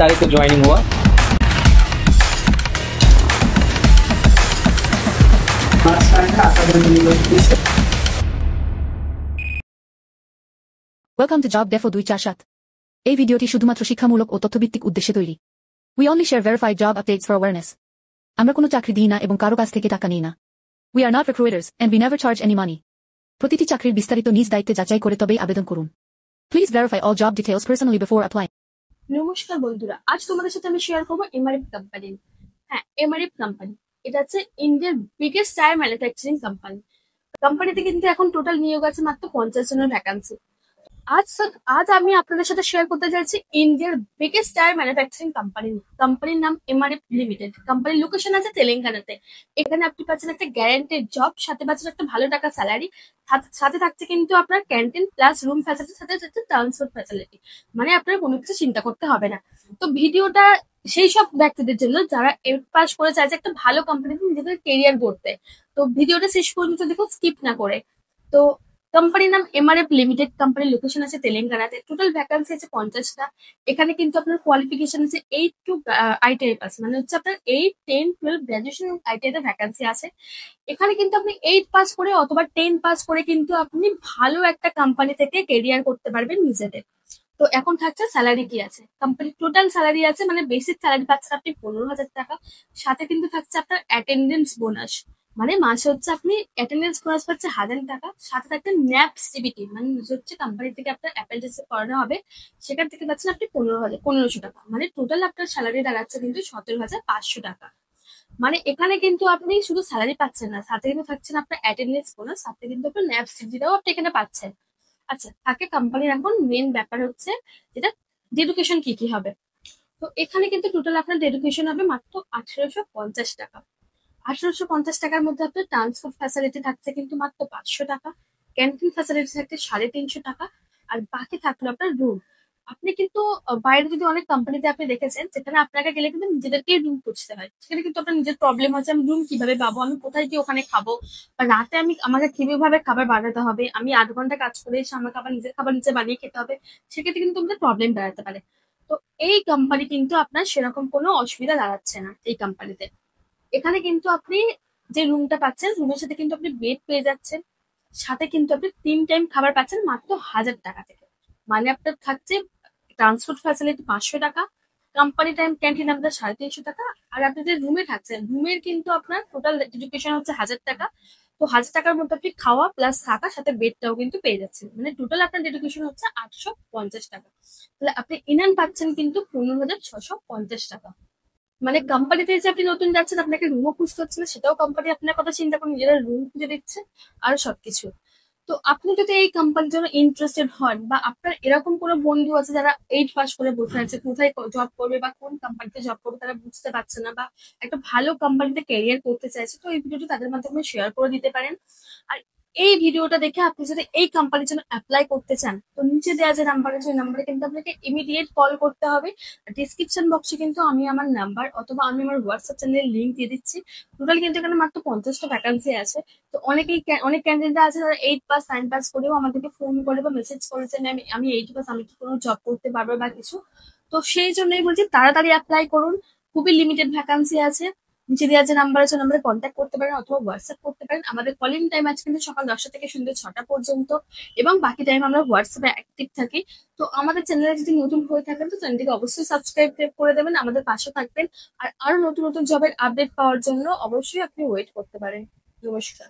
तारीख को ज्वाइनिंग हुआ। Welcome to job Defoe 247। এই ভিডিওটি শুধুমাত্র শিক্ষামূলক ও তথ্যভিত্তিক উদ্দেশ্যে তৈরি। We only share verified job updates for awareness. আমরা কোনো চাকরি দিই না এবং কারো কাছ থেকে টাকা নিই না। We are not recruiters and we never charge any money. প্রতিটি চাকরির বিস্তারিত নিজ দায়িত্বে যাচাই করে তবেই আবেদন করুন। Please verify all job details personally before applying. নমস্কার বন্ধুরা, আজ তোমাদের সাথে আমি শেয়ার করবো এমআরএফ কোম্পানি। হ্যাঁ, এমআরএফ কোম্পানি এটা হচ্ছে ইন্ডিয়ার বিগেস্ট টায়ার ম্যানুফ্যাকচারিং কোম্পানি। কোম্পানিতে কিন্তু এখন টোটাল নিয়োগ আছে মাত্র 50 জনের ভ্যাকান্সি। আজ আমি আপনাদের সাথে শেয়ার করতে চাইছি ইন্ডিয়ার বিগেস্ট টায়ার ম্যানুফ্যাকচারিং কোম্পানি। কোম্পানির নাম এমআরএফ লিমিটেড। কোম্পানির লোকেশন আছে তেলেঙ্গানাতে। এখানে আপনি পাচ্ছেন একটা গ্যারান্টেড জব, সাথে পাচ্ছেন একটা ভালো টাকা স্যালারি, সাথে থাকছে কিন্তু আপনার ক্যান্টিন প্লাস রুম ফ্যাসিলিটি, সাথে সাথে ট্রান্সপোর্ট ফ্যাসিলিটি। মানে আপনার কোনো কিছু চিন্তা করতে হবে না। তো ভিডিওটা সেই সব ব্যক্তিদের জন্য যারা 8 পাস করে চাইছে একটা ভালো কোম্পানিতে নিজেদের কেরিয়ার গড়তে। তো ভিডিওটা শেষ পর্যন্ত দেখো, স্কিপ না করে। তো কোম্পানির নাম এমআরএফ লিমিটেড। কোম্পানির লোকেশন আছে তেলেঙ্গানাতে। টোটাল ভ্যাকান্সি আছে 50টা। এখানে কিন্তু আপনার কোয়ালিফিকেশন আছে 8 টু আইটিআই পাস, মানে হচ্ছে আপনার 8, 10, 12 গ্রাজুয়েশন এবং আইটিআই তে ভ্যাকান্সি আছে। এখানে কিন্তু আপনি 8 পাস করে অথবা 10 পাস করে কিন্তু আপনি ভালো একটা কোম্পানি থেকে কেরিয়ার করতে পারবেন নিজেদের। তো এখন থাকছে স্যালারি কি আছে। কোম্পানির টোটাল স্যালারি আছে, মানে বেসিক স্যালারি পাচ্ছেন আপনি 15,000 টাকা। সাথে কিন্তু থাকছে আপনার অ্যাটেন্ডেন্স বোনাস, মানে মাসে হচ্ছে আপনি অ্যাটেন্ডেন্স বোনাস পাচ্ছে 1000 টাকা। সাথে থাকছে ন্যাপ সিবিটি, মানে হচ্ছে কোম্পানি থেকে আপনার অ্যাপেন্ডিক্স করানো হবে, সেখান থেকে পাচ্ছেন আপনি 1500 টাকা। মানে টোটাল আপনার স্যালারি দাঁড়াচ্ছে কিন্তু 17,500 টাকা। মানে এখানে কিন্তু আপনি শুধু স্যালারি পাচ্ছেন না, সাথে কিন্তু থাকছেন আপনার অ্যাটেন্ডেন্স বোনাস, সাথে কিন্তু আপনার ন্যাপ সিবিটিটাও আপনি এখানে পাচ্ছেন। আচ্ছা, থাকে কোম্পানির এখন মেন ব্যাপার হচ্ছে যেটা ডেডিকেশন কি কি হবে। তো এখানে কিন্তু টোটাল আপনার ডেডিকেশন হবে মাত্র 1850 টাকা। 1850 টাকার মধ্যে আপনার ট্রান্সপোর্ট ফ্যাসিলিটি থাকছে কিন্তু মাত্র 500 টাকা, ক্যান্টিন ফ্যাসিলিটি থাকছে 350 টাকা, আর বাকি থাকলো আপনার রুম। আপনি কিন্তু বাইরে যদি অনেক কোম্পানিতে আপনি দেখেছেন যেখানে আপনাকে গেলে কিন্তু নিজেদেরকেই রুম খুঁজতে হয়, সেখানে কিন্তু আপনার নিজের প্রবলেম হচ্ছে আমি রুম কিভাবে পাবো, আমি কোথায় গিয়ে ওখানে খাবো, বা রাতে আমাকে কিভাবে খাবার বানাতে হবে, আমি 8 ঘন্টা কাজ করে এসে আমাকে আবার নিজের খাবার নিজে বানিয়ে খেতে হবে, সেক্ষেত্রে কিন্তু আমাদের প্রবলেম দাঁড়াতে পারে। তো এই কোম্পানি কিন্তু আপনার সেরকম কোনো অসুবিধা দাঁড়াচ্ছে না এই কোম্পানিতে। এখানে কিন্তু আপনি যে রুমটা পাচ্ছেন, রুমের সাথে কিন্তু আপনি বেড পেয়ে যাচ্ছেন, সাথে কিন্তু আপনি 3 টাইম খাবার পাচ্ছেন মাত্র 1000 টাকা থেকে। মানে আপনার থাকছে ট্রান্সপোর্ট ফ্যাসিলিটি 500 টাকা, কোম্পানি টাইম ক্যান্টিন আপনার 350 টাকা, আর আপনি যে রুমে থাকছেন রুমের কিন্তু আপনার টোটাল এডুকেশন হচ্ছে 1000 টাকা। তো 1000 টাকার মধ্যে আপনি খাওয়া প্লাস থাকা সাথে বেডটাও কিন্তু পেয়ে যাচ্ছেন, মানে টোটাল আপনার এডুকেশন হচ্ছে 850 টাকা। তাহলে আপনি ইনান পাচ্ছেন কিন্তু 15,650 টাকা। মানে কোম্পানিতে এসে আপনি নতুন যাচ্ছেন, আপনাকে রুমও খুঁজতে হচ্ছে না, সেটাও কোম্পানি আপনার কথা চিন্তা করে নিজেরা রুম খুঁজে দিচ্ছে, আর সবকিছু। তো আপনি যদি এই কোম্পানির জন্য ইন্টারেস্টেড হন, বা আপনার এরকম কোনো বন্ধু আছে যারা 8 পাস করে বসে আছে, কোথায় জব করবে বা কোন কোম্পানিতে জব করবে তারা বুঝতে পারছে না, বা একটা ভালো কোম্পানিতে ক্যারিয়ার করতে চাইছে, তো এই ভিডিওটি তাদের মাধ্যমে শেয়ার করে দিতে পারেন। আর এই ভিডিওটা দেখে আপনি যদি এই কোম্পানির জন্য অ্যাপ্লাই করতে চান, তো নিচে দেওয়া যে নাম্বার আছে ওই নাম্বারে কিন্তু আপনাকে ইমিডিয়েট কল করতে হবে। ডিসক্রিপশন বক্সে কিন্তু আমি আমার নাম্বার অথবা আমি আমার হোয়াটসঅ্যাপ চ্যানেলের লিঙ্ক দিয়ে দিচ্ছি। টোটাল কিন্তু এখানে মাত্র 50টা ভ্যাকান্সি আছে। তো অনেক ক্যান্ডিডেট আছে যারা 8 পাস 9 পাস করেও আমাদেরকে ফোন করে বা মেসেজ করেছে, ম্যাম আমি 8 পাস, আমি কি কোনো জব করতে পারবো বা কিছু। তো সেই জন্যই বলছি তাড়াতাড়ি অ্যাপ্লাই করুন, খুবই লিমিটেড ভ্যাকান্সি আছে। নিচে দেওয়া যে নাম্বার আছে নাম্বারে কন্ট্যাক্ট করতে পারেন অথবা হোয়াটসঅ্যাপ করতে পারেন। আমাদের কলিং টাইম আছে কিন্তু সকাল 10টা থেকে সন্ধ্যে 6টা পর্যন্ত, এবং বাকি টাইম আমরা হোয়াটসঅ্যাপে অ্যাক্টিভ থাকি। তো আমাদের চ্যানেলে যদি নতুন হয়ে থাকেন তো চ্যানেলটিকে অবশ্যই সাবস্ক্রাইব করে দেবেন, আমাদের পাশে থাকবেন। আর আরো নতুন নতুন জবের আপডেট পাওয়ার জন্য অবশ্যই আপনি ওয়েট করতে পারেন। নমস্কার।